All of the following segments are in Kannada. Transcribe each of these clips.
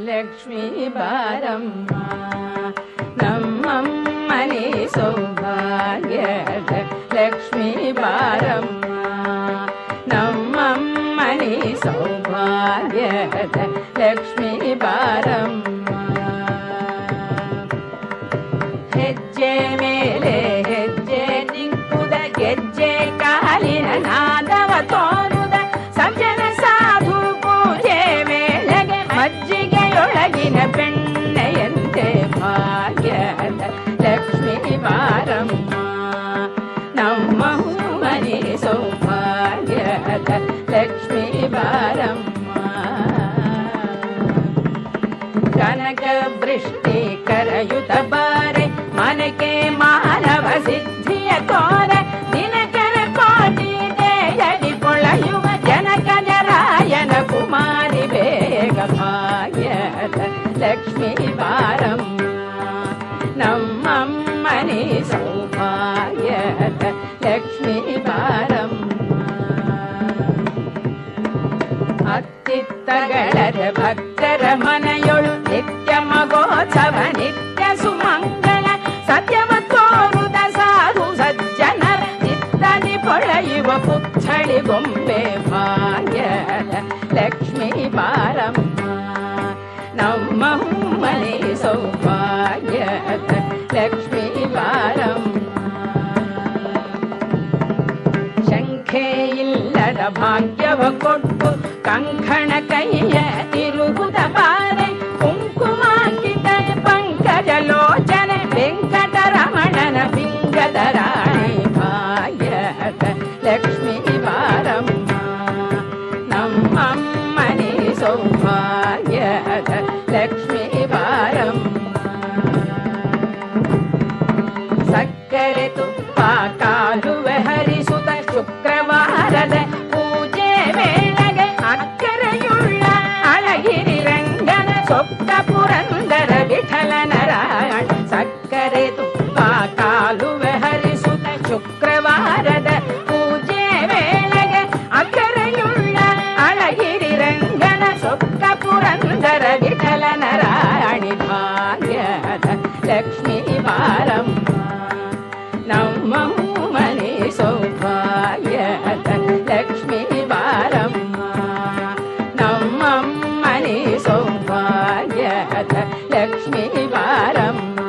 ಲಕ್ಷ್ಮೀ ಬಾರಮ್ಮ ನಮ್ಮಮ್ಮನಿ ಸೌಭಾಗ್ಯದ ಲಕ್ಷ್ಮೀ ಬಾರಮ್ಮ ನಮ್ಮಮ್ಮನಿ ಸೌಭಾಗ್ಯದ ಲಕ್ಷ್ಮೀ ಬಾರಮ್ಮ ಹೆಜ್ಜೆ ಮೇಲೆ ಹೆಜ್ಜೆ ನಿಂಕುದ ಗೆಜ್ಜೆ ಕಾಲಿನ ನಾದವ ತೋರುದ ಸಜ್ಜನ ಸಾಧು ಪೂಜೆ ವೇಳೆಗೆ ಮಜ್ಜಿಗೆಯೊಳಗಿನ ಬೆಣ್ಣೆಯಂತೆ ಭಾಗ್ಯದ ಲಕ್ಷ್ಮೀ ಬಾರಮ್ಮ ನಮ್ಮ ಮನೆ ಸೌಭಾಗ್ಯದ ಲಕ್ಷ್ಮೀ ಬಾರಮ್ಮ ಕನಕ ವೃಷ್ಟಿ ಕರಯುತ ಬಾರೆ ಮನಕೆ ಮಾನವ ಸಿದ್ಧಿಯ ತೋರೆ ದಿನಕರ ಕೋಟಿ ದೇಯದಿ ಪೊಳೆಯುವ ಜನಕಜರಾಯನ ಕುಮಾರಿ ಬೇಗ ಭಾಗ್ಯದ ಲಕ್ಷ್ಮೀ ಬಾರಮ್ಮ ನಮ್ಮಮ್ಮನಿ ಸೌಭಾಗ್ಯದ ಲಕ್ಷ್ಮೀ ಬಾರಮ್ಮ ಅತ್ತಿತ್ತಗಳರ ಭಕ್ತರ ಮನೆಯೊಳು ನಿತ್ಯ ಮಗೋತ್ಸವ ನಿತ್ಯ ಸುಮಂಗಳ ಸತ್ಯವ ತೋರುದ ಸಾಧು ಸಜ್ಜನರ ಚಿತ್ತದಿ ಪೊಳೆಯುವ ಪುತ್ಥಳಿ ಗೊಂಬೆ ಭಾಗ್ಯದ ಲಕ್ಷ್ಮೀ ಬಾರಮ್ಮ ನಮ್ಮ ಮನೆ ಸೌಭಾಗ್ಯದ ಲಕ್ಷ್ಮೀ ಬಾರಮ್ಮ ಶಂಖೆ ಇಲ್ಲದ ಭಾಗ್ಯವ ಕೊಟ್ಟು ಕಂಕಣ ಕೈಯ ತಿರುಗುದ ಬಾರೆ ಕುಂಕುಮಾಂಕಿತ ಪಂಕಜ ಲೋಚನೆ ವೆಂಕಟರಮಣನ ಪಿಂಗದ ರಾಣಿ ಭಾಗ್ಯದ ಲಕ್ಷ್ಮೀ ಬಾರಮ್ಮ ನಮ್ಮಮ್ಮನಿ ಸೌಭಾಗ್ಯದ ಲಕ್ಷ್ಮೀ ಬಾರಮ್ಮ ಸಕ್ಕರೆ ತುಪ್ಪ ಕಾಲುವೆ ಹರಿಸುತ್ತ ಶುಕ್ರವಾರದ ಪೂಜೆ ವೇಳೆಗೆ ಅಕ್ಕರೆಯುಳ್ಳ ಅಳಗಿರಿ ರಂಗನ ಸೊಕ್ಕ ಪುರಂದರ ವಿಠಲ ನಾರಾಯಣ ಸಕ್ಕರೆ ತುಪ್ಪ ಕಾಲುವೆ ಹರಿಸುತ್ತ ಶುಕ್ರವಾರದ ಪೂಜೆ ವೇಳೆಗೆ ಅಕ್ಕರೆಯುಳ್ಳ ಅಳಗಿರಿ ರಂಗನ ಸೊಕ್ಕ ಪುರಂದರ ವಿಠಲ ನಾರಾಯಣಿ ಭಾಗ್ಯದ ಲಕ್ಷ್ಮೀ ಬಾರಮ್ಮ ನಮ್ಮ ಮನೆ ಸೌಭಾಗ್ಯದ ಲಕ್ಷ್ಮೀ ಬಾರಮ್ಮ ನಮ್ಮಮ್ಮನಿ ಸೌಭಾಗ್ಯದ ಲಕ್ಷ್ಮೀ ಬಾರಮ್ಮ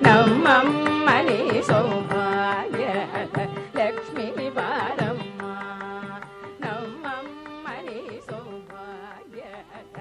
ನಮ್ಮಮ್ಮನಿ ಸೌಭಾಗ್ಯದ ಲಕ್ಷ್ಮೀ ಬಾರಮ್ಮ ನಮ್ಮಮ್ಮನಿ ಸೌಭಾಗ್ಯದ